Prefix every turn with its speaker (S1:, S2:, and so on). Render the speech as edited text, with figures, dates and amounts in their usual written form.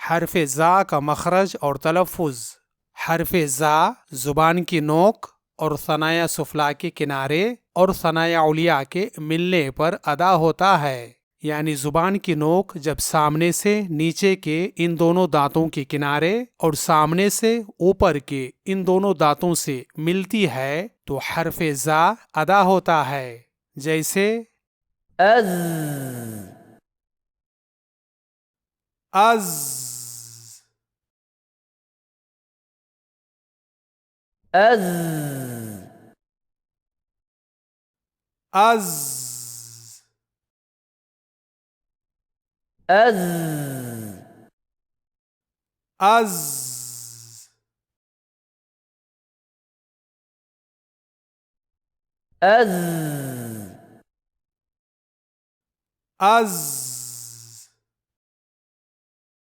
S1: हरफ ज़ा का मखरज और तलफ़ुज़। हरफ ज़ा ज़ुबान की नोक और सनाया सुफला के किनारे और सनाया उलिया के मिलने पर अदा होता है। यानी ज़ुबान की नोक जब सामने से नीचे के इन दोनों दांतों के किनारे और सामने से ऊपर के इन दोनों दांतों से मिलती है तो हरफ ज़ा अदा होता है। जैसे
S2: अज
S1: अज़,
S2: अज
S1: अज़,
S2: अज
S1: अज़,
S2: अज
S1: अज़।